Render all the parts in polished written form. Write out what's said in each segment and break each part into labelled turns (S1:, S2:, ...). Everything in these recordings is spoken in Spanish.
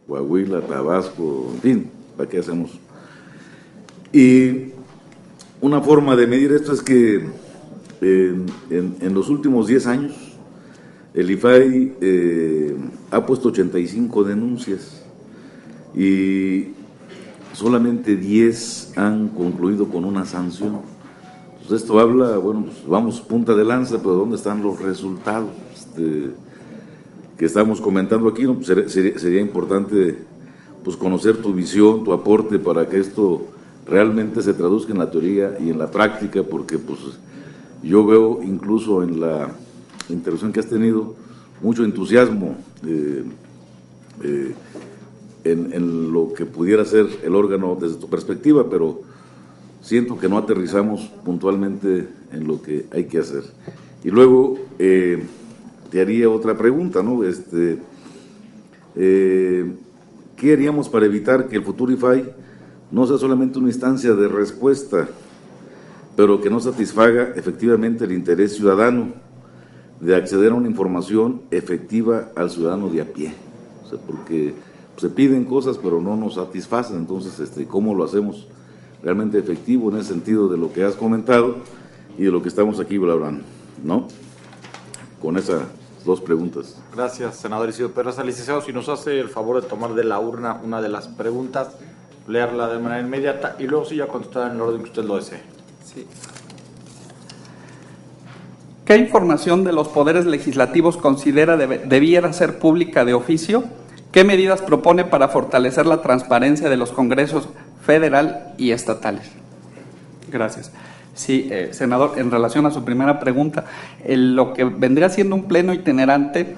S1: Coahuila, Tabasco, en fin, ¿para qué hacemos? Y una forma de medir esto es que en los últimos 10 años el IFAI ha puesto 85 denuncias y solamente 10 han concluido con una sanción. Pues esto habla, bueno, pues vamos punta de lanza, pero ¿dónde están los resultados que estamos comentando aquí? ¿No? Pues sería importante pues conocer tu visión, tu aporte para que esto realmente se traduzca en la teoría y en la práctica, porque pues yo veo incluso en la intervención que has tenido mucho entusiasmo en lo que pudiera ser el órgano desde tu perspectiva, pero siento que no aterrizamos puntualmente en lo que hay que hacer. Y luego te haría otra pregunta, ¿no? ¿Qué haríamos para evitar que el futuro IFAI no sea solamente una instancia de respuesta, pero que no satisfaga efectivamente el interés ciudadano de acceder a una información efectiva al ciudadano de a pie? O sea, porque se piden cosas pero no nos satisfacen. Entonces, ¿cómo lo hacemos realmente efectivo en ese sentido de lo que has comentado y de lo que estamos aquí hablando, ¿no? Con esas dos preguntas.
S2: Gracias, senador Isidro Peralta. Licenciado, si nos hace el favor de tomar de la urna una de las preguntas, leerla de manera inmediata y luego sí ya contestar en el orden que usted lo desee.
S3: Sí. ¿Qué información de los poderes legislativos considera debiera ser pública de oficio? ¿Qué medidas propone para fortalecer la transparencia de los congresos federal y estatales? Gracias. Sí, senador, en relación a su primera pregunta, lo que vendría siendo un pleno itinerante,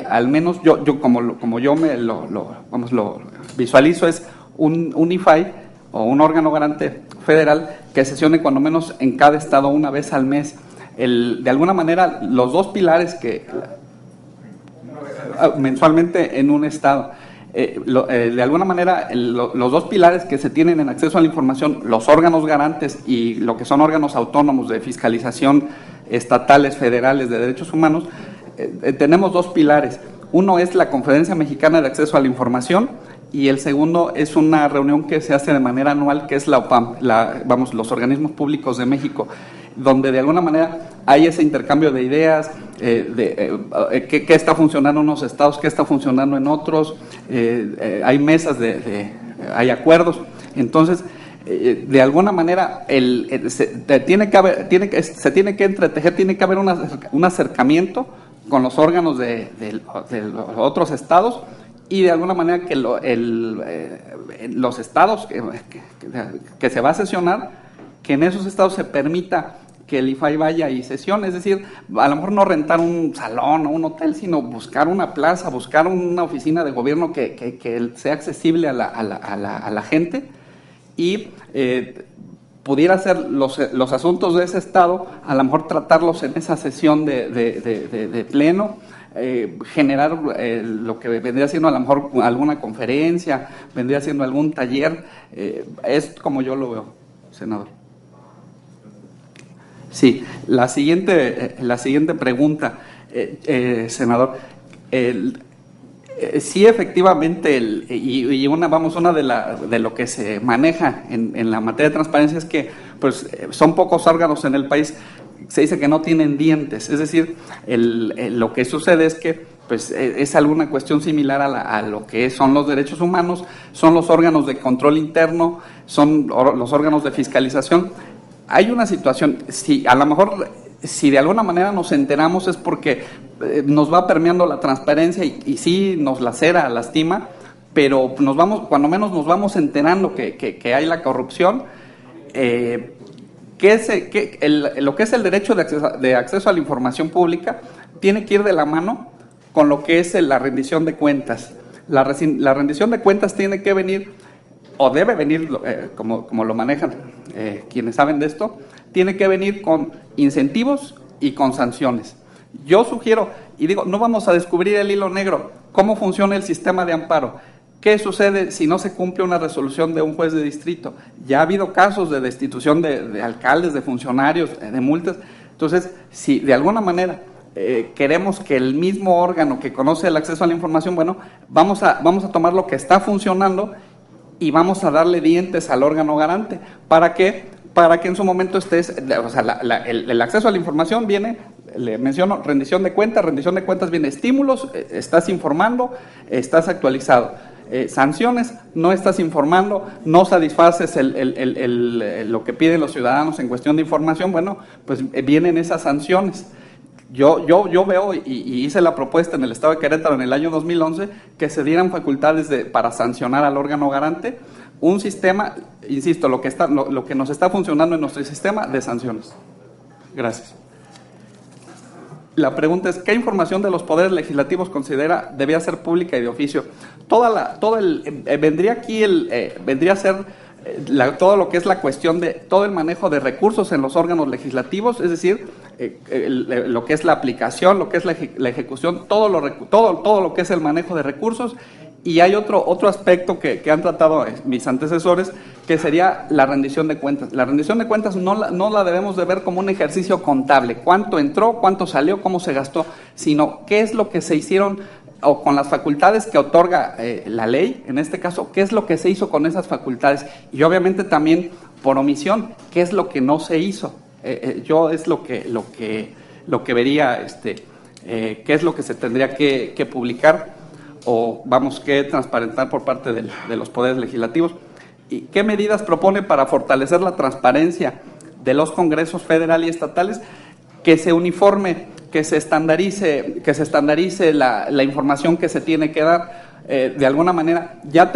S3: al menos yo como yo me lo visualizo, es un IFAI o un órgano garante federal que sesione cuando menos en cada estado una vez al mes. De alguna manera, los dos pilares que mensualmente en un estado, de alguna manera los dos pilares que se tienen en acceso a la información, los órganos garantes y lo que son órganos autónomos de fiscalización estatales, federales, de derechos humanos, tenemos dos pilares. Uno es la Conferencia Mexicana de Acceso a la Información y el segundo es una reunión que se hace de manera anual, que es la OPAM, los organismos públicos de México, donde de alguna manera hay ese intercambio de ideas, qué está funcionando en unos estados, qué está funcionando en otros, hay mesas, hay acuerdos. Entonces, de alguna manera se tiene que entretejer, tiene que haber un acercamiento con los órganos de los otros estados y de alguna manera que los estados que se va a sesionar, que en esos estados se permita que el IFAI vaya y sesione, es decir, a lo mejor no rentar un salón o un hotel, sino buscar una plaza, buscar una oficina de gobierno que sea accesible a la gente y pudiera ser los asuntos de ese estado, a lo mejor tratarlos en esa sesión de pleno, generar lo que vendría siendo a lo mejor alguna conferencia, vendría siendo algún taller, es como yo lo veo, senador. Sí, la siguiente pregunta, senador. Sí, efectivamente, una de lo que se maneja en la materia de transparencia es que pues, son pocos órganos en el país, se dice que no tienen dientes, es decir, lo que sucede es que pues, es alguna cuestión similar a lo que son los derechos humanos, son los órganos de control interno, son los órganos de fiscalización. Hay una situación, a lo mejor si de alguna manera nos enteramos es porque nos va permeando la transparencia y sí nos lacera, lastima, pero cuando menos nos vamos enterando que hay la corrupción. Lo que es el derecho de acceso a la información pública tiene que ir de la mano con lo que es la rendición de cuentas. La rendición de cuentas tiene que venir, o debe venir, como lo manejan quienes saben de esto, tiene que venir con incentivos y con sanciones. Yo sugiero, y digo, no vamos a descubrir el hilo negro, cómo funciona el sistema de amparo. ¿Qué sucede si no se cumple una resolución de un juez de distrito? Ya ha habido casos de destitución de alcaldes, de funcionarios, de multas. Entonces, si de alguna manera queremos que el mismo órgano que conoce el acceso a la información, bueno, vamos a tomar lo que está funcionando y vamos a darle dientes al órgano garante. ¿Para qué? Para que en su momento estés, o sea, el acceso a la información viene, le menciono, rendición de cuentas viene estímulos, estás informando, estás actualizado. Sanciones, no estás informando, no satisfaces lo que piden los ciudadanos en cuestión de información, bueno, pues vienen esas sanciones. Yo veo y hice la propuesta en el Estado de Querétaro en el año 2011 que se dieran facultades para sancionar al órgano garante, un sistema, insisto, lo que nos está funcionando en nuestro sistema de sanciones. Gracias. La pregunta es, ¿qué información de los poderes legislativos considera debía ser pública y de oficio? Vendría a ser todo lo que es la cuestión de todo el manejo de recursos en los órganos legislativos, es decir, lo que es la aplicación, lo que es la ejecución, todo lo que es el manejo de recursos. Y hay otro aspecto que han tratado mis antecesores, que sería la rendición de cuentas. La rendición de cuentas no la debemos de ver como un ejercicio contable, cuánto entró, cuánto salió, cómo se gastó, sino qué es lo que se hicieron, o con las facultades que otorga la ley, en este caso, qué es lo que se hizo con esas facultades. Y obviamente también, por omisión, qué es lo que no se hizo. Yo es lo que vería, qué es lo que se tendría que publicar, o que transparentar por parte de los poderes legislativos. ¿Y qué medidas propone para fortalecer la transparencia de los congresos federal y estatales? Que se uniforme, que se estandarice la información que se tiene que dar. De alguna manera, ya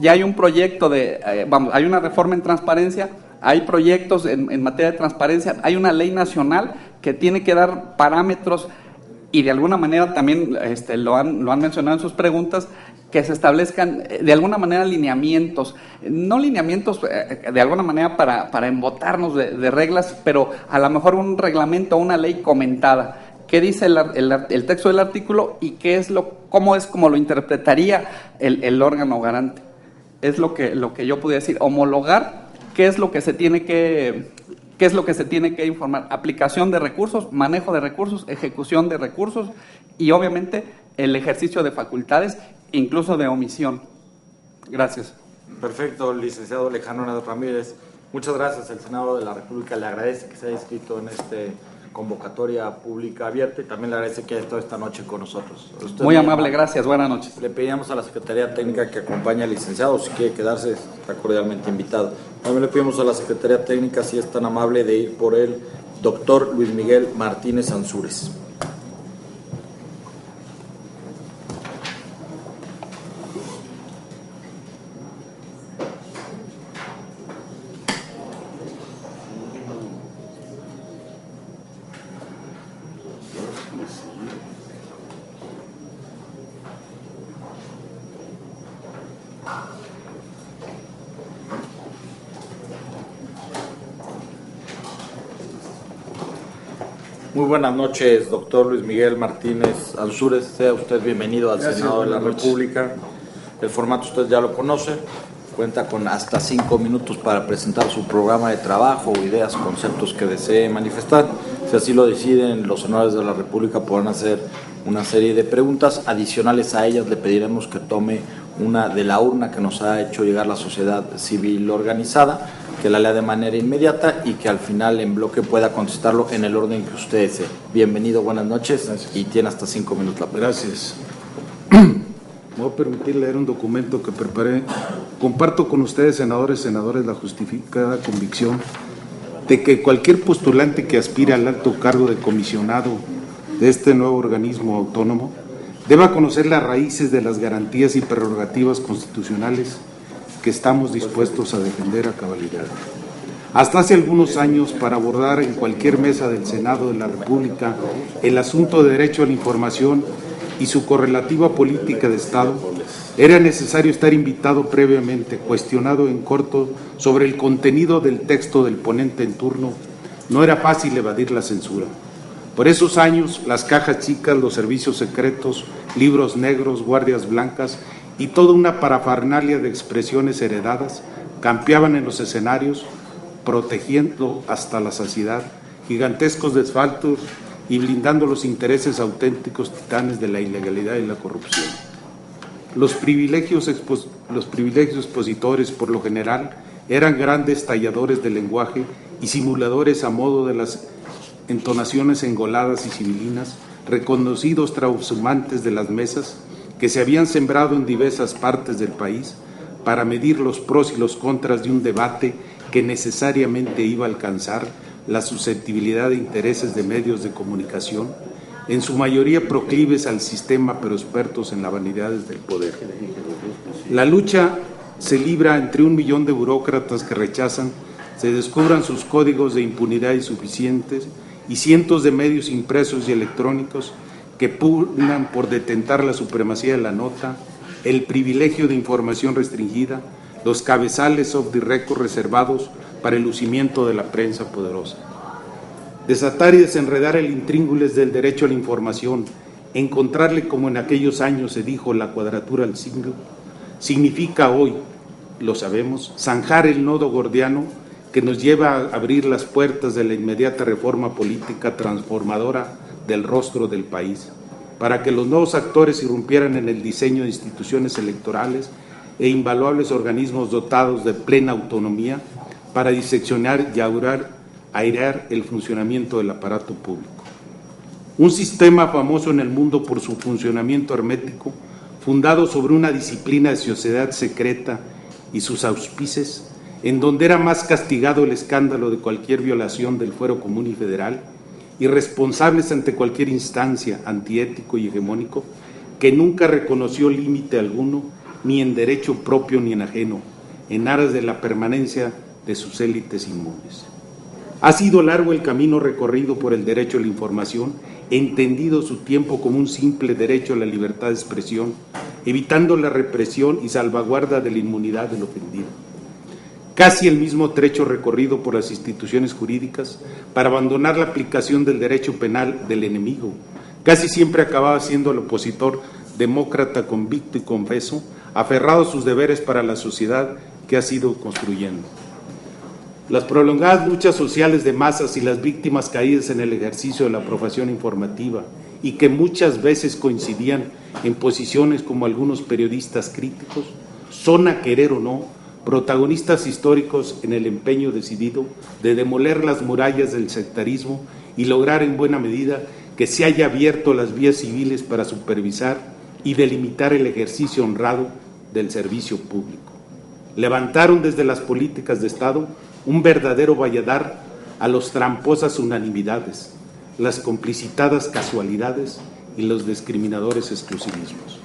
S3: hay un proyecto hay una reforma en transparencia, hay proyectos en materia de transparencia, hay una ley nacional que tiene que dar parámetros. Y de alguna manera también lo han mencionado en sus preguntas, que se establezcan de alguna manera lineamientos, no lineamientos de alguna manera para embotarnos de reglas, pero a lo mejor un reglamento o una ley comentada. ¿Qué dice el texto del artículo y cómo lo interpretaría el órgano garante? Es lo que yo pudiera decir, homologar qué es lo que se tiene que informar: aplicación de recursos, manejo de recursos, ejecución de recursos y obviamente el ejercicio de facultades, incluso de omisión. Gracias.
S2: Perfecto, licenciado Alejandro Hernández Ramírez. Muchas gracias. El Senado de la República le agradece que se haya inscrito en esta convocatoria pública abierta y también le agradece que haya estado esta noche con nosotros.
S3: Muy amable, gracias. Buenas noches.
S2: Le pedíamos a la Secretaría Técnica que acompañe al licenciado. Si quiere quedarse, está cordialmente invitado. También le pedimos a la Secretaría Técnica si es tan amable de ir por el doctor Luis Miguel Martínez Ansúrez. Muy buenas noches, doctor Luis Miguel Martínez Ansúrez. Sea usted bienvenido al Senado de la República. El formato usted ya lo conoce. Cuenta con hasta 5 minutos para presentar su programa de trabajo, ideas, conceptos que desee manifestar. Si así lo deciden, los senadores de la República podrán hacer una serie de preguntas. Adicionales a ellas, le pediremos que tome una de la urna que nos ha hecho llegar la sociedad civil organizada, que la lea de manera inmediata y que al final en bloque pueda contestarlo en el orden que usted desee. Bienvenido, buenas noches. Gracias. Y tiene hasta 5 minutos la pregunta.
S4: Gracias. Me voy a permitir leer un documento que preparé. Comparto con ustedes, senadores, la justificada convicción de que cualquier postulante que aspire al alto cargo de comisionado de este nuevo organismo autónomo deba conocer las raíces de las garantías y prerrogativas constitucionales que estamos dispuestos a defender a cabalidad. Hasta hace algunos años, para abordar en cualquier mesa del Senado de la República el asunto de derecho a la información y su correlativa política de Estado, era necesario estar invitado previamente, cuestionado en corto sobre el contenido del texto del ponente en turno. No era fácil evadir la censura. Por esos años, las cajas chicas, los servicios secretos, libros negros, guardias blancas y toda una parafernalia de expresiones heredadas campeaban en los escenarios, protegiendo hasta la saciedad gigantescos desfaltos y blindando los intereses auténticos titanes de la ilegalidad y la corrupción. Los privilegios expositores, por lo general, eran grandes talladores de lenguaje y simuladores a modo de las entonaciones engoladas y civilinas, reconocidos trashumantes de las mesas que se habían sembrado en diversas partes del país para medir los pros y los contras de un debate que necesariamente iba a alcanzar la susceptibilidad de intereses de medios de comunicación, en su mayoría proclives al sistema pero expertos en las vanidades del poder. La lucha se libra entre 1 millón de burócratas que rechazan se descubran sus códigos de impunidad insuficientes y cientos de medios impresos y electrónicos que pugnan por detentar la supremacía de la nota, el privilegio de información restringida, los cabezales off the record reservados para el lucimiento de la prensa poderosa. Desatar y desenredar el intríngulis del derecho a la información, encontrarle, como en aquellos años se dijo, la cuadratura al siglo, significa hoy, lo sabemos, zanjar el nodo gordiano que nos lleva a abrir las puertas de la inmediata reforma política transformadora del rostro del país, para que los nuevos actores irrumpieran en el diseño de instituciones electorales e invaluables organismos dotados de plena autonomía para diseccionar y airear el funcionamiento del aparato público. Un sistema famoso en el mundo por su funcionamiento hermético, fundado sobre una disciplina de sociedad secreta y sus auspices, en donde era más castigado el escándalo de cualquier violación del fuero común y federal, y responsables ante cualquier instancia antiético y hegemónico, que nunca reconoció límite alguno, ni en derecho propio ni en ajeno, en aras de la permanencia de sus élites inmunes. Ha sido largo el camino recorrido por el derecho a la información, entendido su tiempo como un simple derecho a la libertad de expresión, evitando la represión y salvaguarda de la inmunidad del ofendido. Casi el mismo trecho recorrido por las instituciones jurídicas para abandonar la aplicación del derecho penal del enemigo. Casi siempre acababa siendo el opositor demócrata convicto y confeso, aferrado a sus deberes para la sociedad que ha sido construyendo. Las prolongadas luchas sociales de masas y las víctimas caídas en el ejercicio de la profesión informativa y que muchas veces coincidían en posiciones como algunos periodistas críticos, son, a querer o no, protagonistas históricos en el empeño decidido de demoler las murallas del sectarismo y lograr en buena medida que se haya abierto las vías civiles para supervisar y delimitar el ejercicio honrado del servicio público. Levantaron desde las políticas de Estado un verdadero valladar a las tramposas unanimidades, las complicitadas casualidades y los discriminadores exclusivismos.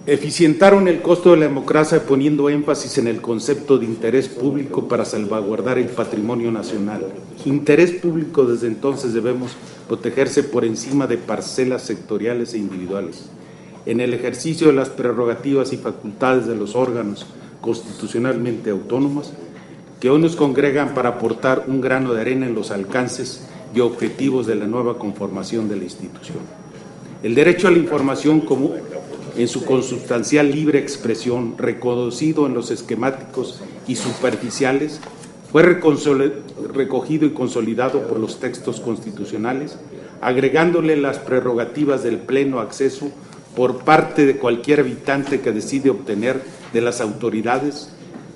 S4: Eficientaron el costo de la democracia poniendo énfasis en el concepto de interés público para salvaguardar el patrimonio nacional. Interés público desde entonces debemos protegerse por encima de parcelas sectoriales e individuales. En el ejercicio de las prerrogativas y facultades de los órganos constitucionalmente autónomos, que hoy nos congregan para aportar un grano de arena en los alcances y objetivos de la nueva conformación de la institución. El derecho a la información como en su consubstancial libre expresión, reconocido en los esquemáticos y superficiales, fue recogido y consolidado por los textos constitucionales, agregándole las prerrogativas del pleno acceso por parte de cualquier habitante que decide obtener de las autoridades,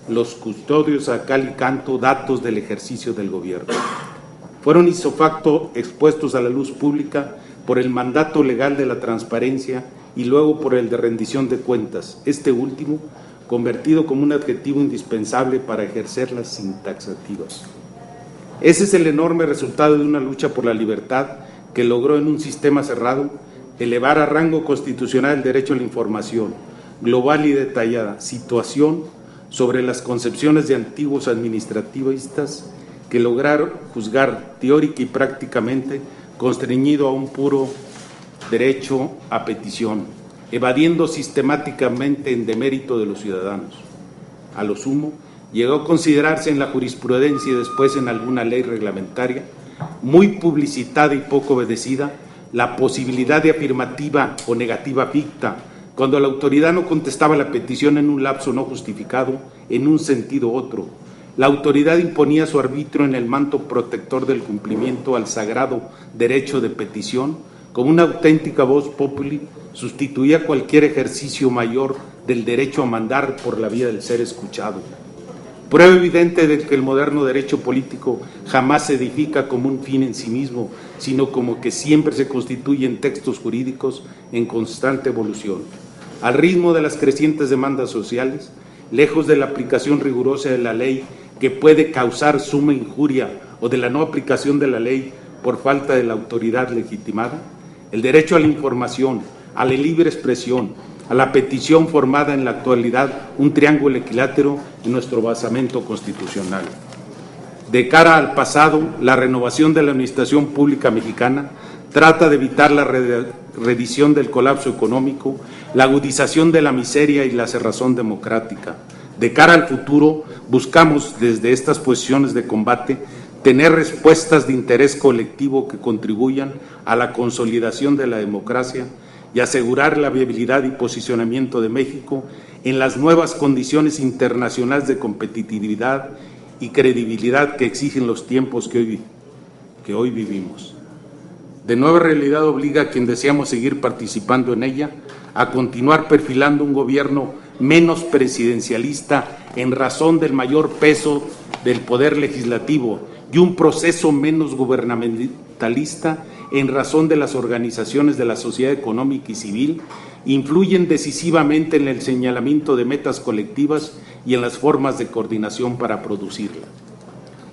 S4: los custodios a cal y canto, datos del ejercicio del gobierno. Fueron ipso facto expuestos a la luz pública por el mandato legal de la transparencia y luego por el de rendición de cuentas, este último convertido como un adjetivo indispensable para ejercerlas sin taxativas. Ese es el enorme resultado de una lucha por la libertad que logró en un sistema cerrado elevar a rango constitucional el derecho a la información, global y detallada, situación sobre las concepciones de antiguos administrativistas que lograron juzgar teórica y prácticamente constreñido a un puro derecho a petición, evadiendo sistemáticamente en demérito de los ciudadanos. A lo sumo, llegó a considerarse en la jurisprudencia y después en alguna ley reglamentaria, muy publicitada y poco obedecida, la posibilidad de afirmativa o negativa ficta, cuando la autoridad no contestaba la petición en un lapso no justificado, en un sentido otro, La autoridad imponía su arbitrio en el manto protector del cumplimiento al sagrado derecho de petición, como una auténtica voz populi, sustituía cualquier ejercicio mayor del derecho a mandar por la vía del ser escuchado. Prueba evidente de que el moderno derecho político jamás se edifica como un fin en sí mismo, sino como que siempre se constituye en textos jurídicos en constante evolución. Al ritmo de las crecientes demandas sociales, lejos de la aplicación rigurosa de la ley que puede causar suma injuria o de la no aplicación de la ley por falta de la autoridad legitimada, el derecho a la información, a la libre expresión, a la petición formada en la actualidad un triángulo equilátero en nuestro basamento constitucional. De cara al pasado, la renovación de la administración pública mexicana trata de evitar la reedición del colapso económico, la agudización de la miseria y la cerrazón democrática. De cara al futuro, buscamos desde estas posiciones de combate tener respuestas de interés colectivo que contribuyan a la consolidación de la democracia y asegurar la viabilidad y posicionamiento de México en las nuevas condiciones internacionales de competitividad y credibilidad que exigen los tiempos que hoy vivimos. De nueva realidad obliga a quien deseamos seguir participando en ella a continuar perfilando un gobierno menos presidencialista en razón del mayor peso del poder legislativo y un proceso menos gubernamentalista en razón de las organizaciones de la sociedad económica y civil, influyen decisivamente en el señalamiento de metas colectivas y en las formas de coordinación para producirla.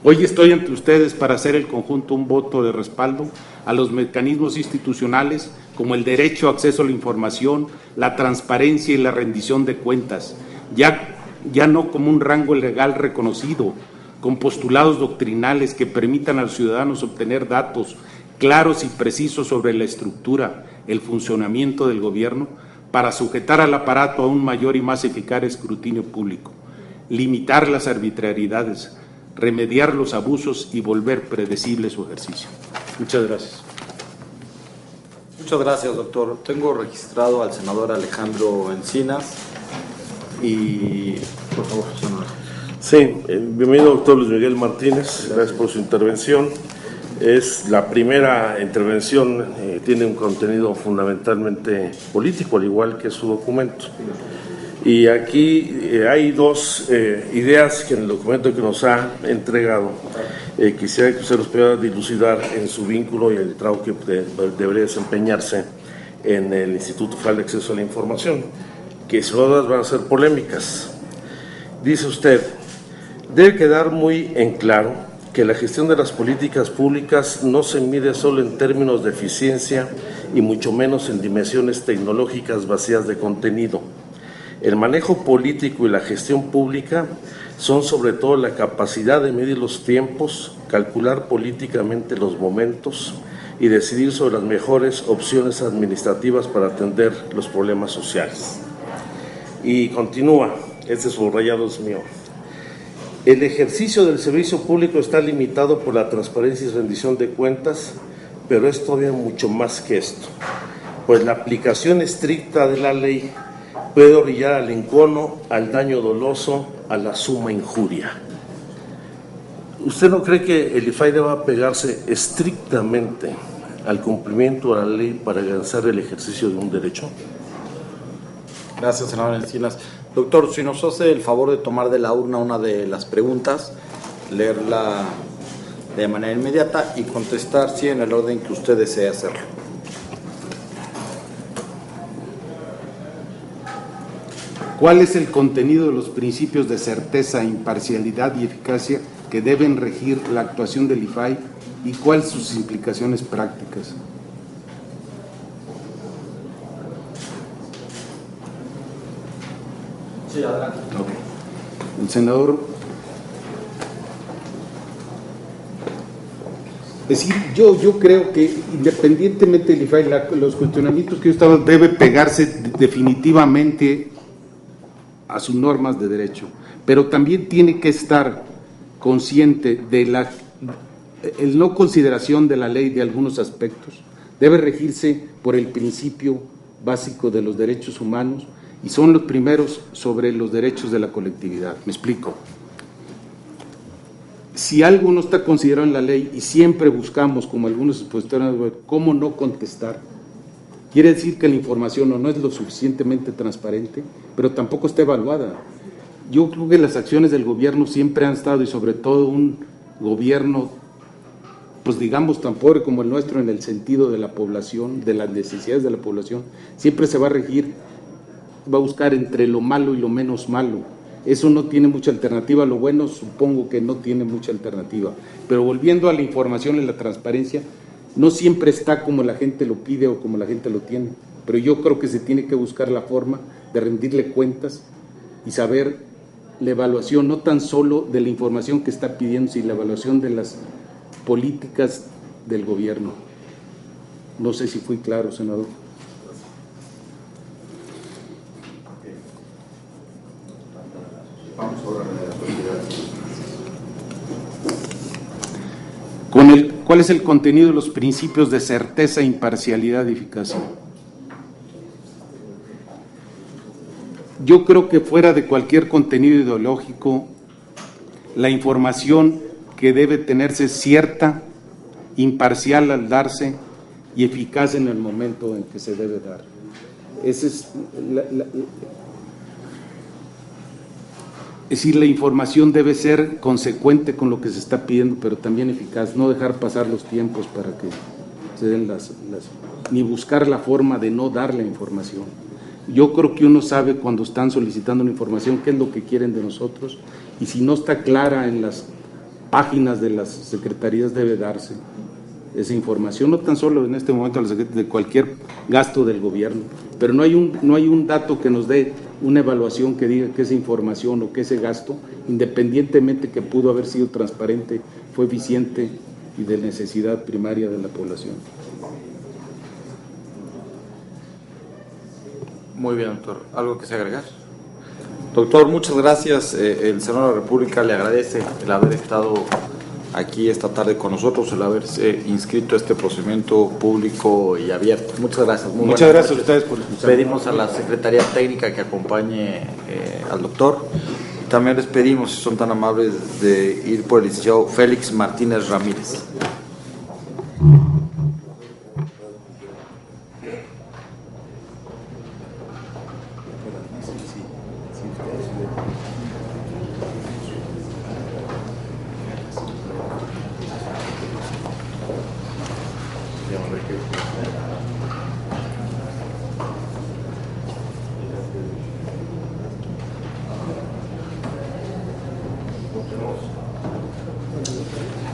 S4: Hoy estoy ante ustedes para hacer el conjunto un voto de respaldo a los mecanismos institucionales como el derecho a acceso a la información, la transparencia y la rendición de cuentas, ya no como un rango legal reconocido, con postulados doctrinales que permitan a los ciudadanos obtener datos claros y precisos sobre la estructura, el funcionamiento del gobierno, para sujetar al aparato a un mayor y más eficaz escrutinio público, limitar las arbitrariedades, remediar los abusos y volver predecible su ejercicio. Muchas gracias.
S2: Muchas gracias, doctor. Tengo registrado al senador Alejandro Encinas y, por favor, senador.
S5: Sí, bienvenido, doctor Luis Miguel Martínez. Gracias por su intervención. Es la primera intervención, tiene un contenido fundamentalmente político, al igual que su documento. Y aquí hay dos ideas que en el documento que nos ha entregado quisiera que usted los pueda dilucidar en su vínculo y el trabajo que debería desempeñarse en el Instituto Federal de Acceso a la Información, que sin dudas van a ser polémicas. Dice usted, debe quedar muy en claro que la gestión de las políticas públicas no se mide solo en términos de eficiencia y mucho menos en dimensiones tecnológicas vacías de contenido. El manejo político y la gestión pública son sobre todo la capacidad de medir los tiempos, calcular políticamente los momentos y decidir sobre las mejores opciones administrativas para atender los problemas sociales. Y continúa, este subrayado es mío. El ejercicio del servicio público está limitado por la transparencia y rendición de cuentas, pero es todavía mucho más que esto, pues la aplicación estricta de la ley puede orillar al encono, al daño doloso, a la suma injuria. ¿Usted no cree que el IFAI deba pegarse estrictamente al cumplimiento de la ley para garantizar el ejercicio de un derecho?
S2: Gracias, senador Encinas. Doctor, si nos hace el favor de tomar de la urna una de las preguntas, leerla de manera inmediata y contestar, sí, en el orden que usted desee hacerlo.
S4: ¿Cuál es el contenido de los principios de certeza, imparcialidad y eficacia que deben regir la actuación del IFAI y cuáles sus implicaciones prácticas?
S2: Sí, adelante.
S4: Okay. El senador. Es decir, yo creo que independientemente del IFAI, los cuestionamientos que yo estaba, debe pegarse definitivamente a sus normas de derecho, pero también tiene que estar consciente de el no consideración de la ley de algunos aspectos, debe regirse por el principio básico de los derechos humanos y son los primeros sobre los derechos de la colectividad. Me explico. si algo no está considerado en la ley y siempre buscamos, como algunos expositores, cómo no contestar, quiere decir que la información o no es lo suficientemente transparente, pero tampoco está evaluada. Yo creo que las acciones del gobierno siempre han estado, y sobre todo un gobierno, pues digamos, tan pobre como el nuestro en el sentido de la población, de las necesidades de la población, siempre se va a regir, va a buscar entre lo malo y lo menos malo. Eso no tiene mucha alternativa, lo bueno supongo que no tiene mucha alternativa. Pero volviendo a la información y la transparencia, no siempre está como la gente lo pide o como la gente lo tiene, pero yo creo que se tiene que buscar la forma de rendirle cuentas y saber la evaluación, no tan solo de la información que está pidiendo, sino la evaluación de las políticas del gobierno. No sé si fui claro, senador. ¿Cuál es el contenido de los principios de certeza, imparcialidad y eficacia? Yo creo que fuera de cualquier contenido ideológico, la información que debe tenerse cierta, imparcial al darse y eficaz en el momento en que se debe dar. Esa es Es decir, la información debe ser consecuente con lo que se está pidiendo, pero también eficaz, no dejar pasar los tiempos para que se den ni buscar la forma de no dar la información. Yo creo que uno sabe cuando están solicitando una información qué es lo que quieren de nosotros, y si no está clara en las páginas de las secretarías debe darse esa información, no tan solo en este momento de cualquier gasto del gobierno, pero no hay un dato que nos dé una evaluación que diga que esa información o que ese gasto, independientemente que pudo haber sido transparente, fue eficiente y de necesidad primaria de la población.
S2: Muy bien, doctor. ¿Algo que se agregar? Doctor, muchas gracias. El Senado de la República le agradece el haber estado aquí esta tarde con nosotros, el haberse inscrito a este procedimiento público y abierto. Muchas gracias.
S4: Muchas gracias a ustedes por escuchar.
S2: Pedimos a la Secretaría Técnica que acompañe al doctor. También les pedimos, si son tan amables, de ir por el licenciado Félix Martínez Ramírez.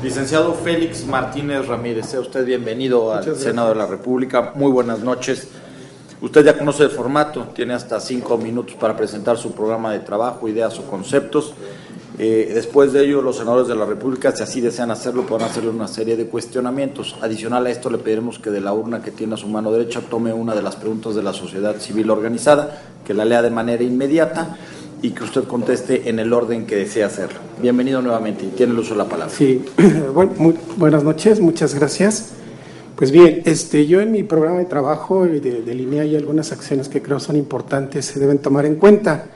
S2: Licenciado Félix Martínez Ramírez, sea usted bienvenido al Senado de la República. Muy buenas noches. Usted ya conoce el formato, tiene hasta 5 minutos para presentar su programa de trabajo, ideas o conceptos. Después de ello, los senadores de la República, si así desean hacerlo, podrán hacerle una serie de cuestionamientos. Adicional a esto, le pediremos que de la urna que tiene a su mano derecha tome una de las preguntas de la sociedad civil organizada, que la lea de manera inmediata y que usted conteste en el orden que desea hacerlo. Bienvenido nuevamente y tiene el uso de la palabra.
S6: Sí, bueno, buenas noches, muchas gracias. Pues bien, yo en mi programa de trabajo delineé ahí algunas acciones que creo son importantes, se deben tomar en cuenta.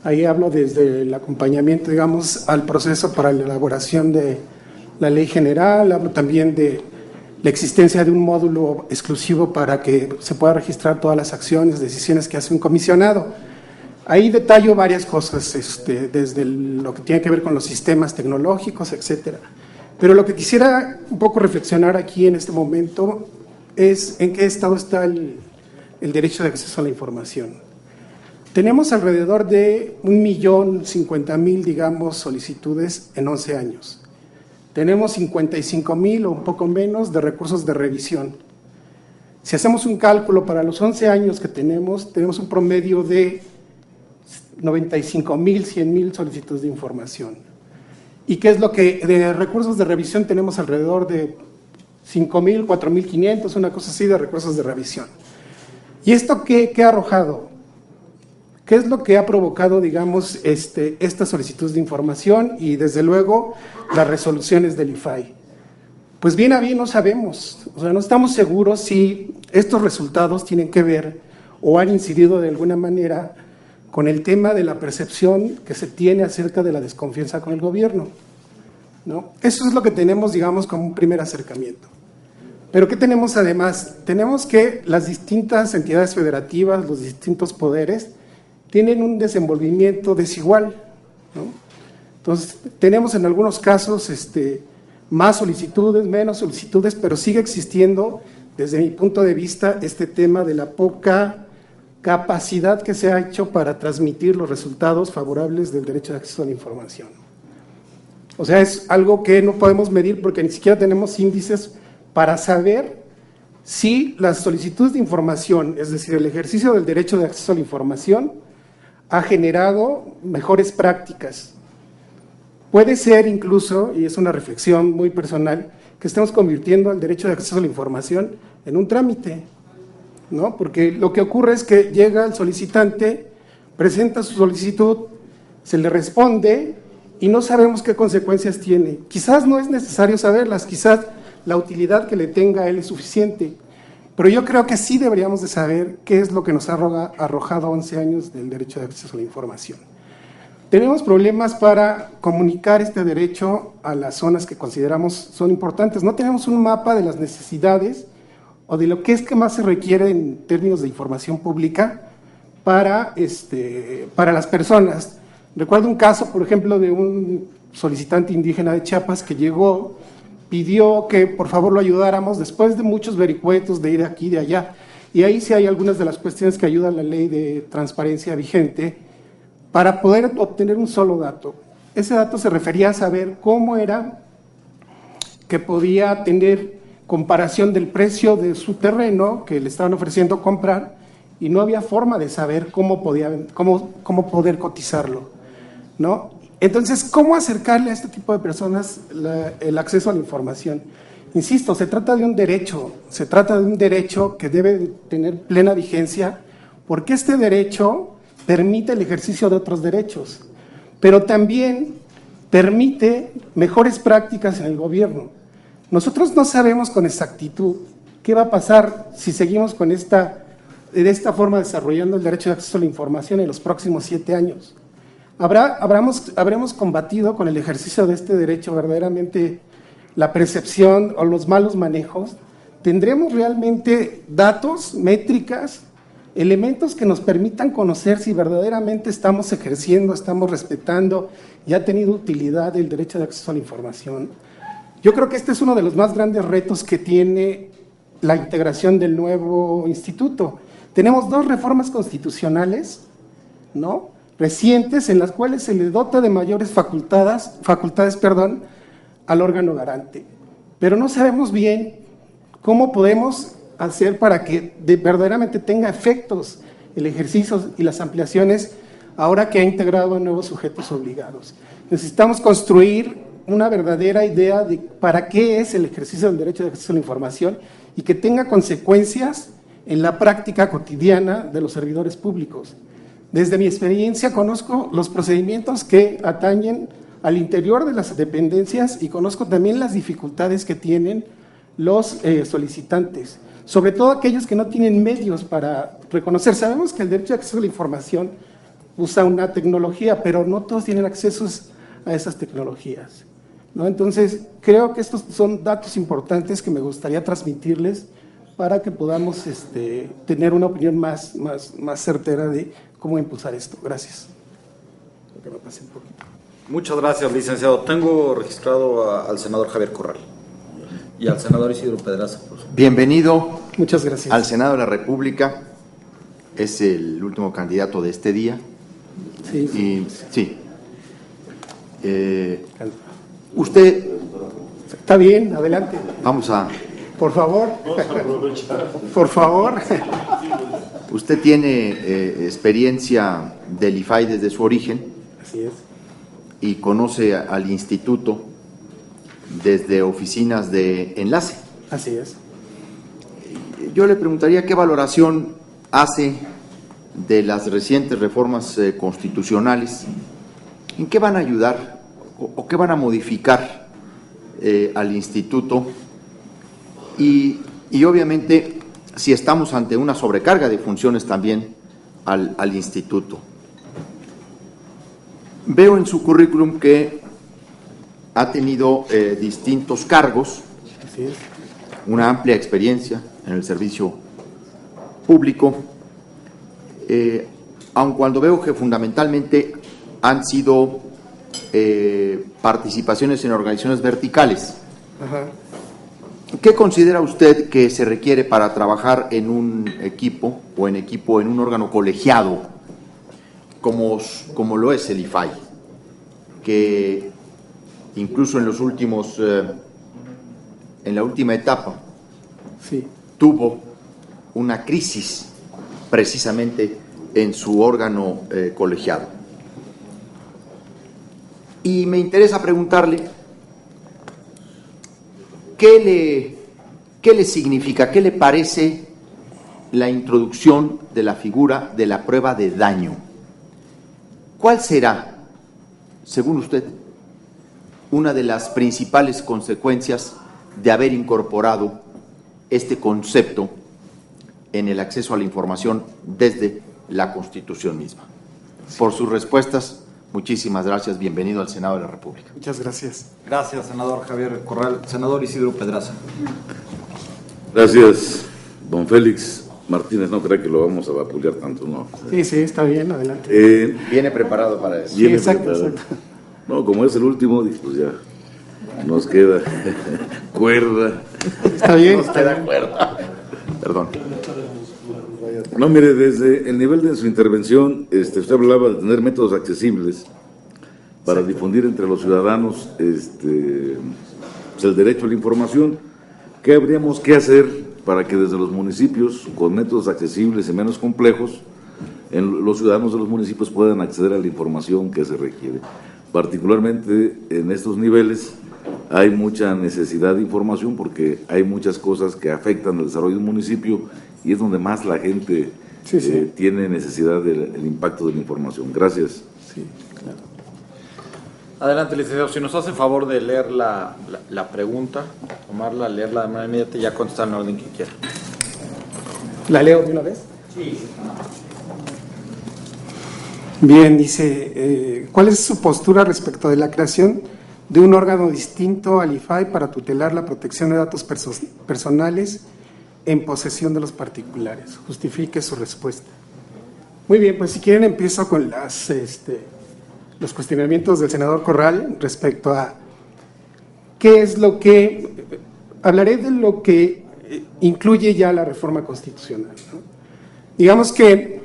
S6: Ahí hablo desde el acompañamiento, digamos, al proceso para la elaboración de la ley general, hablo también de la existencia de un módulo exclusivo para que se pueda registrar todas las acciones, decisiones que hace un comisionado. Ahí detallo varias cosas, desde lo que tiene que ver con los sistemas tecnológicos, etcétera. Pero lo que quisiera un poco reflexionar aquí en este momento es en qué estado está el derecho de acceso a la información. Tenemos alrededor de 1.050.000, digamos, solicitudes en 11 años. Tenemos 55.000 o un poco menos de recursos de revisión. Si hacemos un cálculo para los 11 años que tenemos un promedio de 95.000, 100.000 solicitudes de información. ¿Y qué es lo que de recursos de revisión tenemos? Alrededor de 5.000, 4.500, una cosa así de recursos de revisión. ¿Y esto qué ha arrojado? ¿Qué es lo que ha provocado, digamos, estas solicitudes de información y, desde luego, las resoluciones del IFAI? Pues bien a bien no sabemos, o sea, no estamos seguros si estos resultados tienen que ver o han incidido de alguna manera con el tema de la percepción que se tiene acerca de la desconfianza con el gobierno. ¿no? Eso es lo que tenemos, digamos, como un primer acercamiento. Pero ¿qué tenemos además? Tenemos que las distintas entidades federativas, los distintos poderes, tienen un desenvolvimiento desigual, ¿no? Entonces, tenemos en algunos casos más solicitudes, menos solicitudes, pero sigue existiendo, desde mi punto de vista, este tema de la poca capacidad que se ha hecho para transmitir los resultados favorables del derecho de acceso a la información. O sea, es algo que no podemos medir porque ni siquiera tenemos índices para saber si las solicitudes de información, es decir, el ejercicio del derecho de acceso a la información, ha generado mejores prácticas. Puede ser incluso, y es una reflexión muy personal, que estemos convirtiendo el derecho de acceso a la información en un trámite, ¿no? Porque lo que ocurre es que llega el solicitante, presenta su solicitud, se le responde y no sabemos qué consecuencias tiene. Quizás no es necesario saberlas, quizás la utilidad que le tenga a él es suficiente, pero yo creo que sí deberíamos de saber qué es lo que nos ha arrojado 11 años del derecho de acceso a la información. Tenemos problemas para comunicar este derecho a las zonas que consideramos son importantes. No tenemos un mapa de las necesidades o de lo que es que más se requiere en términos de información pública para las personas. Recuerdo un caso, por ejemplo, de un solicitante indígena de Chiapas que llegó, pidió que por favor lo ayudáramos después de muchos vericuetos de ir de aquí y de allá. Y ahí sí hay algunas de las cuestiones que ayuda la ley de transparencia vigente para poder obtener un solo dato. Ese dato se refería a saber cómo era que podía tener comparación del precio de su terreno que le estaban ofreciendo comprar y no había forma de saber cómo poder cotizarlo, ¿no? Entonces, ¿cómo acercarle a este tipo de personas el acceso a la información? Insisto, se trata de un derecho que debe tener plena vigencia, porque este derecho permite el ejercicio de otros derechos, pero también permite mejores prácticas en el gobierno. Nosotros no sabemos con exactitud qué va a pasar si seguimos de esta forma desarrollando el derecho de acceso a la información en los próximos 7 años. ¿Habremos combatido con el ejercicio de este derecho verdaderamente la percepción o los malos manejos? ¿Tendremos realmente datos, métricas, elementos que nos permitan conocer si verdaderamente estamos ejerciendo, estamos respetando y ha tenido utilidad el derecho de acceso a la información? Yo creo que este es uno de los más grandes retos que tiene la integración del nuevo instituto. Tenemos 2 reformas constitucionales, ¿no?, recientes, en las cuales se le dota de mayores facultades, al órgano garante. Pero no sabemos bien cómo podemos hacer para que verdaderamente tenga efectos el ejercicio y las ampliaciones ahora que ha integrado a nuevos sujetos obligados. Necesitamos construir una verdadera idea de para qué es el ejercicio del derecho de acceso a la información y que tenga consecuencias en la práctica cotidiana de los servidores públicos. Desde mi experiencia conozco los procedimientos que atañen al interior de las dependencias y conozco también las dificultades que tienen los solicitantes, sobre todo aquellos que no tienen medios para reconocer. Sabemos que el derecho de acceso a la información usa una tecnología, pero no todos tienen acceso a esas tecnologías, ¿no? Entonces, creo que estos son datos importantes que me gustaría transmitirles para que podamos tener una opinión más certera de cómo impulsar esto. Gracias. Que me pase un poquito.
S2: Muchas gracias, licenciado. Tengo registrado al senador Javier Corral y al senador Isidro Pedraza.
S7: Bienvenido.
S6: Muchas gracias.
S7: Al Senado de la República. Es el último candidato de este día.
S6: Sí.
S7: Sí. Usted...
S6: Está bien, adelante.
S7: Vamos a...
S6: Por favor. Por favor.
S7: Usted tiene experiencia del IFAI desde su origen.
S6: Así es.
S7: Y conoce al instituto desde oficinas de enlace.
S6: Así es.
S7: Yo le preguntaría qué valoración hace de las recientes reformas constitucionales, en qué van a ayudar o qué van a modificar al instituto y obviamente si estamos ante una sobrecarga de funciones también al instituto. Veo en su currículum que ha tenido distintos cargos,
S6: Así es.
S7: una amplia experiencia en el servicio público, aun cuando veo que fundamentalmente han sido participaciones en organizaciones verticales.
S6: Ajá.
S7: ¿Qué considera usted que se requiere para trabajar en un equipo en un órgano colegiado como lo es el IFAI, que incluso en los últimos, en la última etapa,
S6: Sí.
S7: tuvo una crisis precisamente en su órgano colegiado? Y me interesa preguntarle, ¿qué le significa, qué le parece la introducción de la figura de la prueba de daño? ¿Cuál será, según usted, una de las principales consecuencias de haber incorporado este concepto en el acceso a la información desde la Constitución misma? Por sus respuestas, muchísimas gracias. Bienvenido al Senado de la República.
S6: Muchas gracias.
S2: Gracias, senador Javier Corral. Senador Isidro Pedraza.
S1: Gracias, don Félix Martínez. No creo que lo vamos a vapulear tanto, ¿no?
S6: Sí, sí, está bien, adelante.
S7: Viene preparado para eso.
S6: Sí, exacto, exacto.
S1: No, como es el último, pues ya nos queda cuerda.
S6: Está bien.
S7: Nos queda cuerda. Perdón.
S1: No, mire, desde el nivel de su intervención, usted hablaba de tener métodos accesibles para difundir entre los ciudadanos pues el derecho a la información. ¿Qué habríamos que hacer para que desde los municipios, con métodos accesibles y menos complejos, los ciudadanos de los municipios puedan acceder a la información que se requiere? Particularmente en estos niveles hay mucha necesidad de información porque hay muchas cosas que afectan el desarrollo de un municipio y es donde más la gente tiene necesidad del impacto de la información. Gracias.
S6: Sí, claro.
S2: Adelante, licenciado. Si nos hace favor de leer la pregunta, tomarla, leerla de manera inmediata y ya contestar en el orden que quiera.
S6: ¿La leo de una vez? Sí. Bien, dice, ¿cuál es su postura respecto de la creación de un órgano distinto al IFAI para tutelar la protección de datos personales en posesión de los particulares? Justifique su respuesta. Muy bien, pues si quieren empiezo con los cuestionamientos del senador Corral respecto a qué es lo que... Hablaré de lo que incluye ya la reforma constitucional, ¿no? Digamos que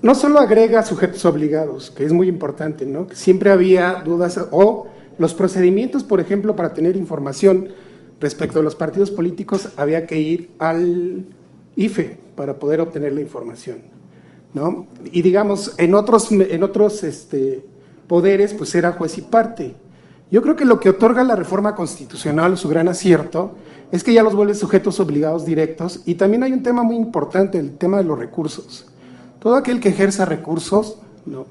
S6: no solo agrega sujetos obligados, que es muy importante, ¿no? Que siempre había dudas, o los procedimientos, por ejemplo, para tener información respecto a los partidos políticos, había que ir al IFE para poder obtener la información, ¿no? Y digamos, en otros poderes, pues era juez y parte. Yo creo que lo que otorga la reforma constitucional, su gran acierto, es que ya los vuelve sujetos obligados directos, y también hay un tema muy importante, el tema de los recursos. Todo aquel que ejerza recursos, ¿no?,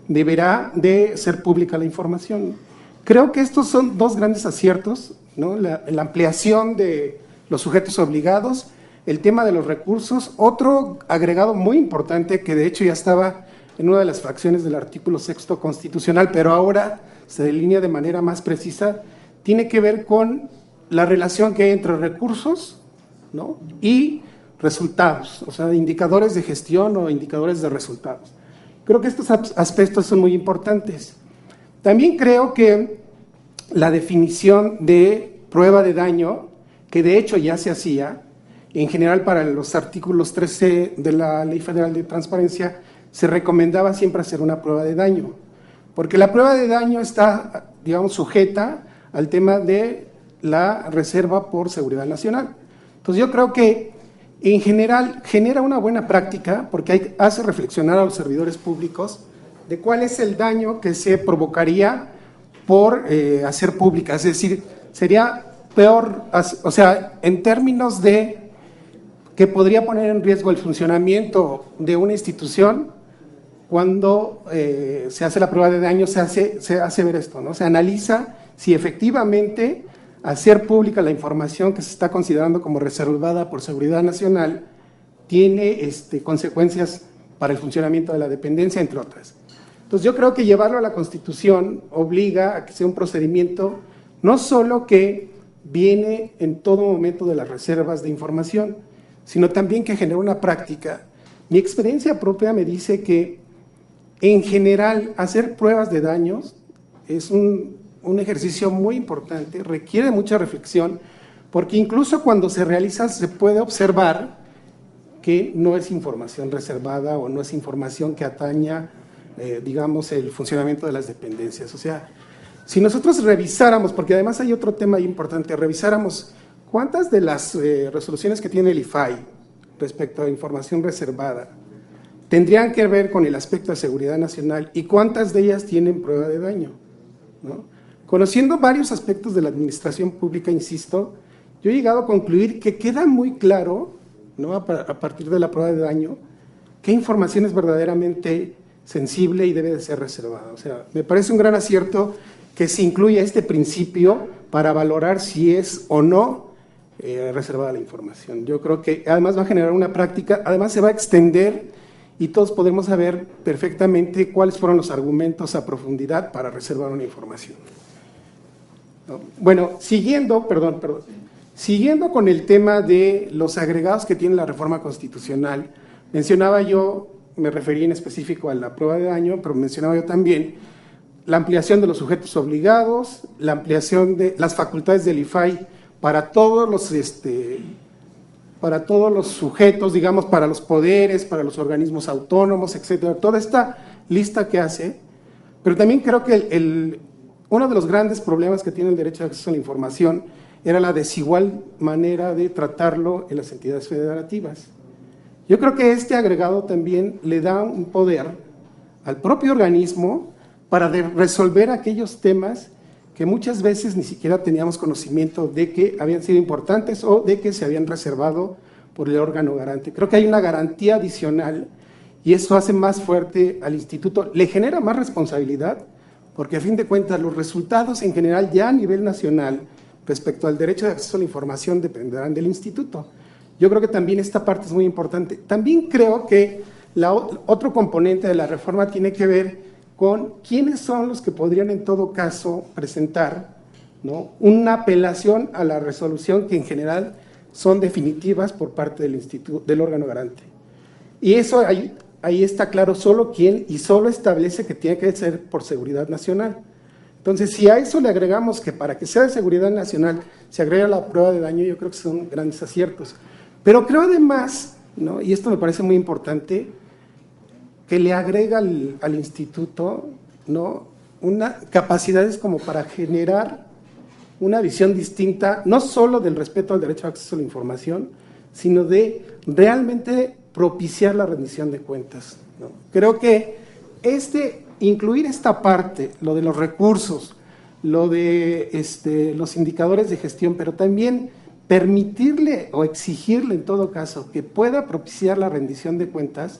S6: deberá de ser pública la información. Creo que estos son dos grandes aciertos, ¿no? La ampliación de los sujetos obligados, el tema de los recursos. Otro agregado muy importante, que de hecho ya estaba en una de las fracciones del artículo 6º constitucional, pero ahora se delinea de manera más precisa, tiene que ver con la relación que hay entre recursos, ¿no?, y resultados, o sea, indicadores de gestión o indicadores de resultados. Creo que estos aspectos son muy importantes. También creo que la definición de prueba de daño, que de hecho ya se hacía, en general para los artículos 13 de la Ley Federal de Transparencia, se recomendaba siempre hacer una prueba de daño, porque la prueba de daño está, digamos, sujeta al tema de la reserva por seguridad nacional. Entonces yo creo que en general genera una buena práctica porque hace reflexionar a los servidores públicos de cuál es el daño que se provocaría por hacer pública. Es decir, sería peor, o sea, en términos de que podría poner en riesgo el funcionamiento de una institución, cuando se hace la prueba de daño se hace ver esto, ¿no? Se analiza si efectivamente hacer pública la información que se está considerando como reservada por seguridad nacional tiene consecuencias para el funcionamiento de la dependencia, entre otras. Entonces yo creo que llevarlo a la Constitución obliga a que sea un procedimiento no solo que viene en todo momento de las reservas de información, sino también que genera una práctica. Mi experiencia propia me dice que en general hacer pruebas de daños es un ejercicio muy importante, requiere mucha reflexión, porque incluso cuando se realiza se puede observar que no es información reservada o no es información que ataña, digamos, el funcionamiento de las dependencias. O sea, si nosotros revisáramos, porque además hay otro tema importante, revisáramos cuántas de las resoluciones que tiene el IFAI respecto a información reservada tendrían que ver con el aspecto de seguridad nacional y cuántas de ellas tienen prueba de daño, ¿no? Conociendo varios aspectos de la administración pública, insisto, yo he llegado a concluir que queda muy claro, ¿no?, a partir de la prueba de daño, qué información es verdaderamente sensible y debe de ser reservada. O sea, me parece un gran acierto que se incluya este principio para valorar si es o no reservada la información. Yo creo que además va a generar una práctica, además se va a extender y todos podemos saber perfectamente cuáles fueron los argumentos a profundidad para reservar una información. ¿No? Bueno, siguiendo con el tema de los agregados que tiene la reforma constitucional, mencionaba yo, me referí en específico a la prueba de daño, pero mencionaba yo también la ampliación de los sujetos obligados, la ampliación de las facultades del IFAI para todos los sujetos, digamos, para los poderes, para los organismos autónomos, etcétera, toda esta lista que hace, pero también creo que uno de los grandes problemas que tiene el derecho de acceso a la información era la desigual manera de tratarlo en las entidades federativas. Yo creo que este agregado también le da un poder al propio organismo para resolver aquellos temas que muchas veces ni siquiera teníamos conocimiento de que habían sido importantes o de que se habían reservado por el órgano garante. Creo que hay una garantía adicional y eso hace más fuerte al instituto, le genera más responsabilidad, porque a fin de cuentas los resultados en general ya a nivel nacional respecto al derecho de acceso a la información dependerán del instituto. Yo creo que también esta parte es muy importante. También creo que otro componente de la reforma tiene que ver con quiénes son los que podrían en todo caso presentar, ¿no?, una apelación a la resolución que en general son definitivas por parte del instituto, del órgano garante. Y eso ahí está claro solo quién, y solo establece que tiene que ser por seguridad nacional. Entonces, si a eso le agregamos que para que sea de seguridad nacional se agrega la prueba de daño, yo creo que son grandes aciertos. Pero creo además, ¿no?, y esto me parece muy importante, que le agrega al instituto, ¿no?, capacidades como para generar una visión distinta, no solo del respeto al derecho de acceso a la información, sino de realmente propiciar la rendición de cuentas, ¿no? Creo que incluir esta parte, lo de los recursos, lo de los indicadores de gestión, pero también permitirle o exigirle en todo caso que pueda propiciar la rendición de cuentas,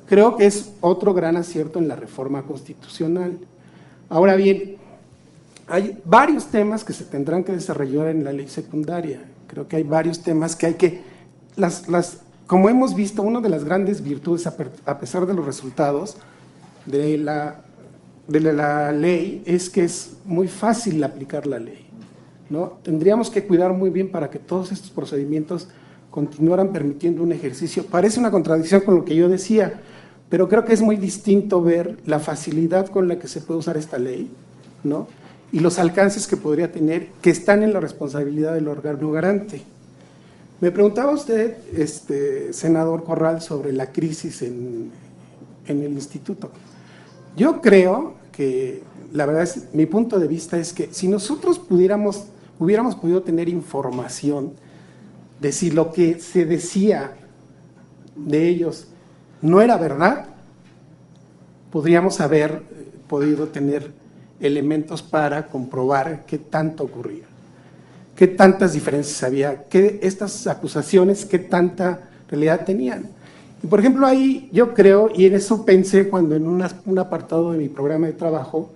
S6: creo que es otro gran acierto en la reforma constitucional. Ahora bien, hay varios temas que se tendrán que desarrollar en la ley secundaria. Creo que hay varios temas que hay que, como hemos visto, una de las grandes virtudes, a pesar de los resultados de la ley, es que es muy fácil aplicar la ley, ¿no? Tendríamos que cuidar muy bien para que todos estos procedimientos continuaran permitiendo un ejercicio. Parece una contradicción con lo que yo decía, pero creo que es muy distinto ver la facilidad con la que se puede usar esta ley, ¿no?, y los alcances que podría tener, que están en la responsabilidad del órgano garante. Me preguntaba usted, senador Corral, sobre la crisis en el instituto. Yo creo que, la verdad es, mi punto de vista es que si nosotros hubiéramos podido tener información de si lo que se decía de ellos no era verdad, podríamos haber podido tener elementos para comprobar qué tanto ocurría, qué tantas diferencias había, qué estas acusaciones, qué tanta realidad tenían. Y por ejemplo ahí yo creo, y en eso pensé cuando en un apartado de mi programa de trabajo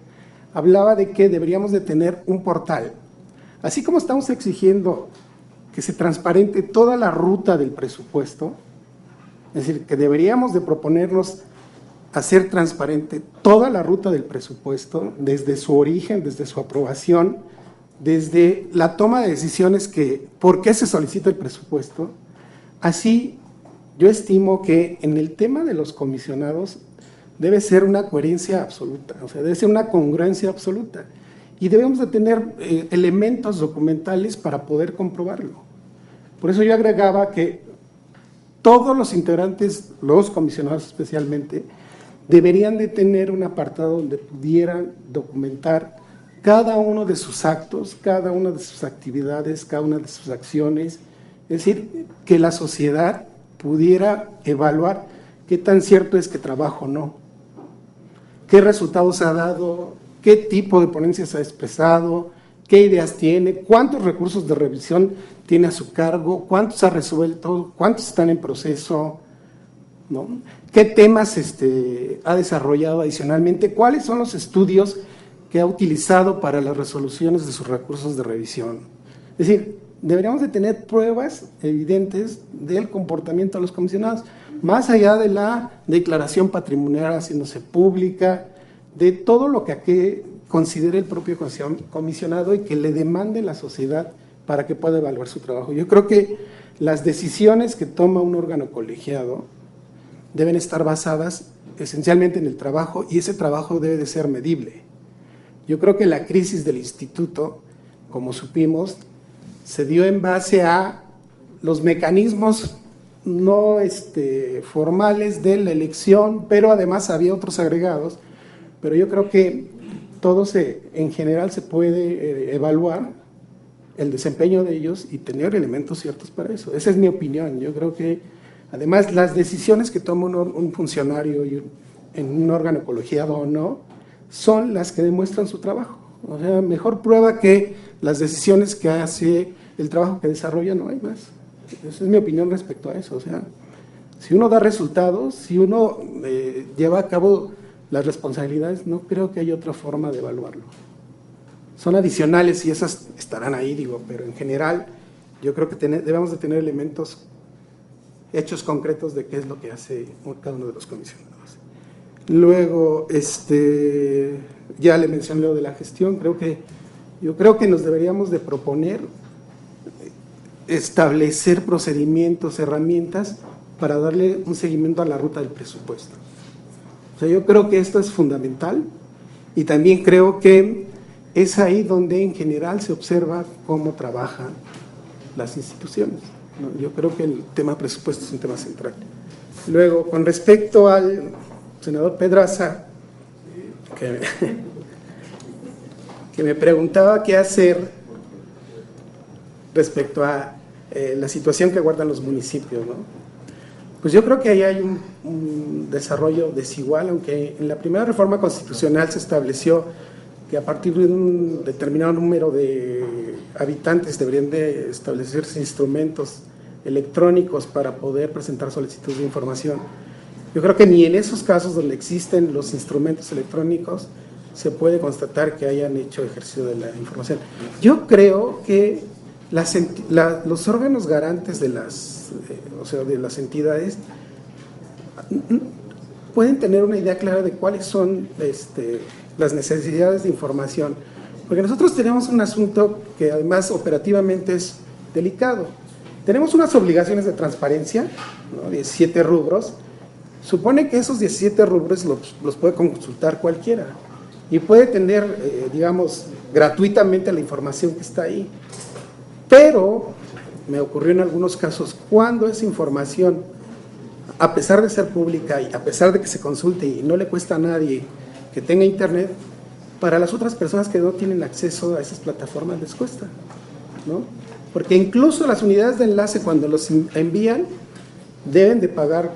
S6: hablaba de que deberíamos de tener un portal, así como estamos exigiendo que se transparente toda la ruta del presupuesto, es decir, que deberíamos de proponernos hacer transparente toda la ruta del presupuesto, desde su origen, desde su aprobación, desde la toma de decisiones por qué se solicita el presupuesto. Así, yo estimo que en el tema de los comisionados debe ser una coherencia absoluta, o sea, debe ser una congruencia absoluta. Y debemos de tener elementos documentales para poder comprobarlo. Por eso yo agregaba que todos los integrantes, los comisionados especialmente, deberían de tener un apartado donde pudieran documentar cada uno de sus actos, cada una de sus actividades, cada una de sus acciones. Es decir, que la sociedad pudiera evaluar qué tan cierto es que trabajo o no, qué resultados ha dado, qué tipo de ponencias ha expresado, qué ideas tiene, cuántos recursos de revisión tiene a su cargo, cuántos ha resuelto, cuántos están en proceso, ¿no? ¿Qué temas ha desarrollado adicionalmente? ¿Cuáles son los estudios que ha utilizado para las resoluciones de sus recursos de revisión? Es decir, deberíamos de tener pruebas evidentes del comportamiento de los comisionados, más allá de la declaración patrimonial haciéndose pública, de todo lo que considere el propio comisionado y que le demande la sociedad para que pueda evaluar su trabajo. Yo creo que las decisiones que toma un órgano colegiado deben estar basadas esencialmente en el trabajo, y ese trabajo debe de ser medible. Yo creo que la crisis del instituto, como supimos, se dio en base a los mecanismos no formales de la elección, pero además había otros agregados. Pero yo creo que en general se puede evaluar el desempeño de ellos y tener elementos ciertos para eso. Esa es mi opinión. Yo creo que además las decisiones que toma un funcionario en un órgano colegiado o no son las que demuestran su trabajo. O sea, mejor prueba que las decisiones que hace, el trabajo que desarrolla, no hay más. Esa es mi opinión respecto a eso. O sea, si uno da resultados, si uno lleva a cabo las responsabilidades, no creo que haya otra forma de evaluarlo. Son adicionales y esas estarán ahí, digo, pero en general yo creo que debemos de tener elementos, hechos concretos de qué es lo que hace cada uno de los comisionados. Luego, ya le mencioné lo de la gestión. Yo creo que nos deberíamos de proponer establecer procedimientos, herramientas para darle un seguimiento a la ruta del presupuesto. O sea, yo creo que esto es fundamental, y también creo que es ahí donde en general se observa cómo trabajan las instituciones, ¿no? Yo creo que el tema presupuesto es un tema central. Luego, con respecto al senador Pedraza, que me preguntaba qué hacer respecto a la situación que guardan los municipios, ¿no? Pues yo creo que ahí hay un desarrollo desigual, aunque en la primera reforma constitucional se estableció que a partir de un determinado número de habitantes deberían de establecerse instrumentos electrónicos para poder presentar solicitudes de información. Yo creo que ni en esos casos donde existen los instrumentos electrónicos se puede constatar que hayan hecho ejercicio de la información. Yo creo que los órganos garantes de las entidades pueden tener una idea clara de cuáles son las necesidades de información, porque nosotros tenemos un asunto que además operativamente es delicado. Tenemos unas obligaciones de transparencia, ¿no? 17 rubros. Supone que esos 17 rubros los puede consultar cualquiera y puede tener, digamos, gratuitamente la información que está ahí. Pero me ocurrió en algunos casos, cuando esa información, a pesar de ser pública y a pesar de que se consulte y no le cuesta a nadie que tenga internet, para las otras personas que no tienen acceso a esas plataformas les cuesta, ¿no? Porque incluso las unidades de enlace, cuando los envían, deben de pagar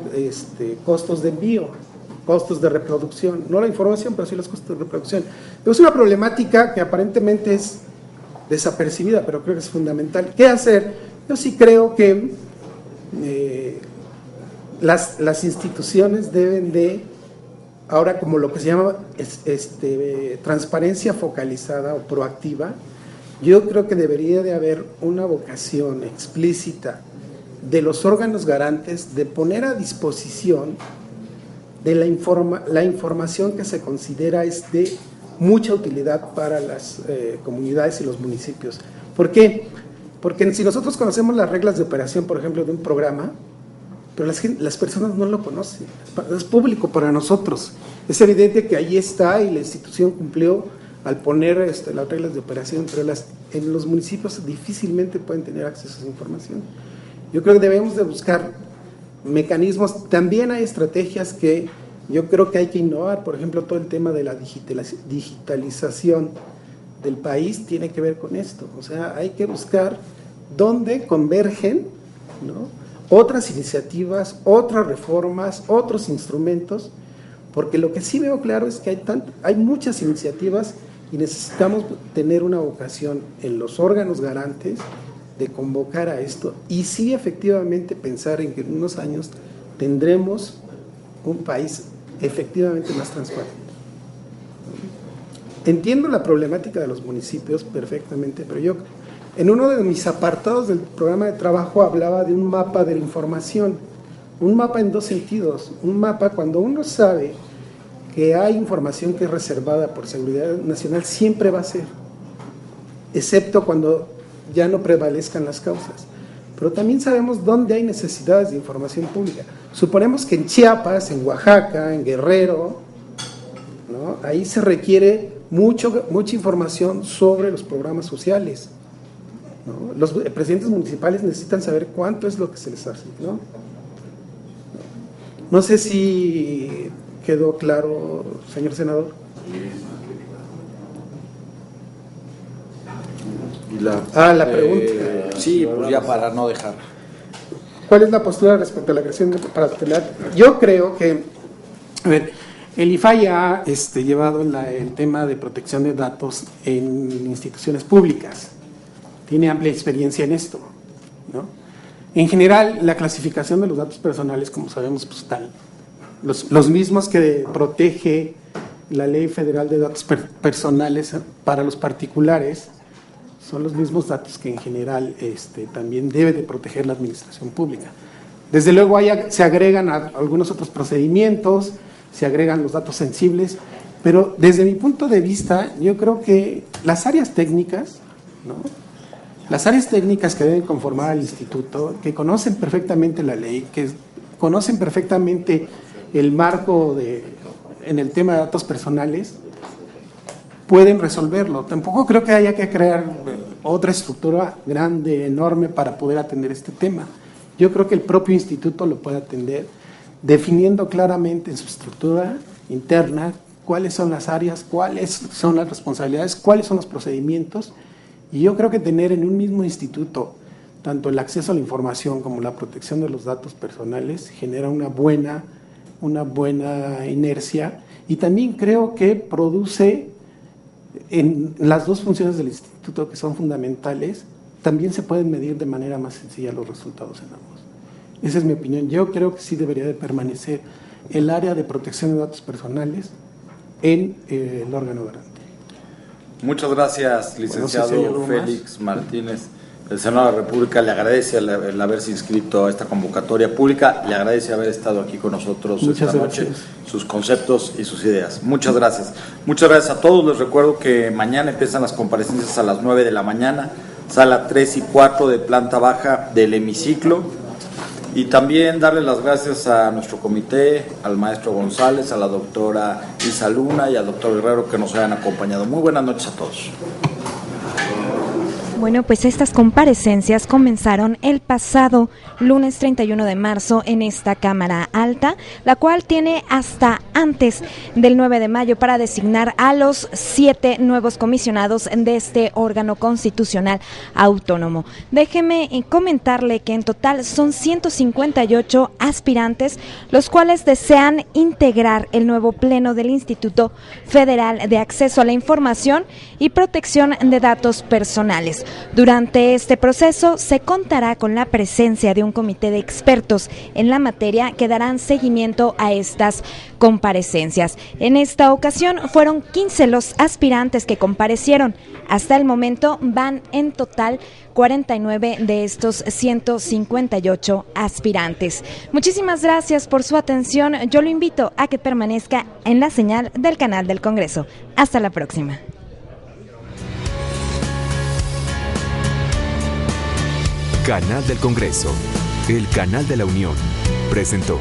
S6: costos de envío, costos de reproducción, no la información, pero sí los costos de reproducción. Pero es una problemática que aparentemente es desapercibida, pero creo que es fundamental. ¿Qué hacer? Yo sí creo que las instituciones deben de, ahora como lo que se llama transparencia focalizada o proactiva, yo creo que debería de haber una vocación explícita de los órganos garantes de poner a disposición de la información que se considera es de mucha utilidad para las comunidades y los municipios. ¿Por qué? Porque si nosotros conocemos las reglas de operación, por ejemplo, de un programa, pero las personas no lo conocen, es público para nosotros. Es evidente que ahí está y la institución cumplió al poner las reglas de operación, pero en los municipios difícilmente pueden tener acceso a esa información. Yo creo que debemos de buscar mecanismos. También hay estrategias que yo creo que hay que innovar. Por ejemplo, todo el tema de la digitalización del país tiene que ver con esto. O sea, hay que buscar dónde convergen, ¿no?, otras iniciativas, otras reformas, otros instrumentos, porque lo que sí veo claro es que hay muchas iniciativas y necesitamos tener una vocación en los órganos garantes de convocar a esto y sí efectivamente pensar en que en unos años tendremos un país efectivamente más transparente. Entiendo la problemática de los municipios perfectamente, pero yo en uno de mis apartados del programa de trabajo hablaba de un mapa de la información, un mapa en dos sentidos, un mapa cuando uno sabe que hay información que es reservada por seguridad nacional, siempre va a ser, excepto cuando ya no prevalezcan las causas. Pero también sabemos dónde hay necesidades de información pública. Suponemos que en Chiapas, en Oaxaca, en Guerrero, ¿no?, ahí se requiere mucha información sobre los programas sociales, ¿no? Los presidentes municipales necesitan saber cuánto es lo que se les hace, ¿no? No sé si quedó claro, señor senador. La pregunta.
S2: Sí, pues ya para no dejar.
S6: ¿Cuál es la postura respecto a la creación de paralelidad? Yo creo que, a ver, el IFAI ha llevado el tema de protección de datos en instituciones públicas. Tiene amplia experiencia en esto, ¿no? En general, la clasificación de los datos personales, como sabemos, pues están los mismos que protege la Ley Federal de Datos Personales para los particulares, son los mismos datos que en general también debe de proteger la administración pública. Desde luego se agregan algunos otros procedimientos, se agregan los datos sensibles, pero desde mi punto de vista, yo creo que las áreas técnicas, ¿no?, las áreas técnicas que deben conformar al instituto, que conocen perfectamente la ley, que conocen perfectamente el marco en el tema de datos personales, pueden resolverlo. Tampoco creo que haya que crear otra estructura grande, enorme, para poder atender este tema. Yo creo que el propio instituto lo puede atender, definiendo claramente en su estructura interna cuáles son las áreas, cuáles son las responsabilidades, cuáles son los procedimientos. Y yo creo que tener en un mismo instituto tanto el acceso a la información como la protección de los datos personales genera una buena inercia, y también creo que produce en las dos funciones del instituto, que son fundamentales, también se pueden medir de manera más sencilla los resultados en ambos. Esa es mi opinión. Yo creo que sí debería de permanecer el área de protección de datos personales en el órgano garante.
S2: Muchas gracias, licenciado Félix Martínez. El Senado de la República le agradece el haberse inscrito a esta convocatoria pública, le agradece haber estado aquí con nosotros esta noche, sus conceptos y sus ideas. Muchas gracias. Muchas gracias a todos. Les recuerdo que mañana empiezan las comparecencias a las 9 de la mañana, sala 3 y 4 de planta baja del hemiciclo. Y también darle las gracias a nuestro comité, al maestro González, a la doctora Isa Luna y al doctor Guerrero que nos hayan acompañado. Muy buenas noches a todos.
S8: Bueno, pues estas comparecencias comenzaron el pasado lunes 31 de marzo en esta Cámara Alta, la cual tiene hasta antes del 9 de mayo para designar a los 7 nuevos comisionados de este órgano constitucional autónomo. Déjeme comentarle que en total son 158 aspirantes, los cuales desean integrar el nuevo pleno del Instituto Federal de Acceso a la Información y Protección de Datos Personales. Durante este proceso se contará con la presencia de un comité de expertos en la materia que darán seguimiento a estas comparecencias. En esta ocasión fueron 15 los aspirantes que comparecieron. Hasta el momento van en total 49 de estos 158 aspirantes. Muchísimas gracias por su atención. Yo lo invito a que permanezca en la señal del canal del Congreso. Hasta la próxima.
S9: Canal del Congreso, el canal de la Unión, presentó.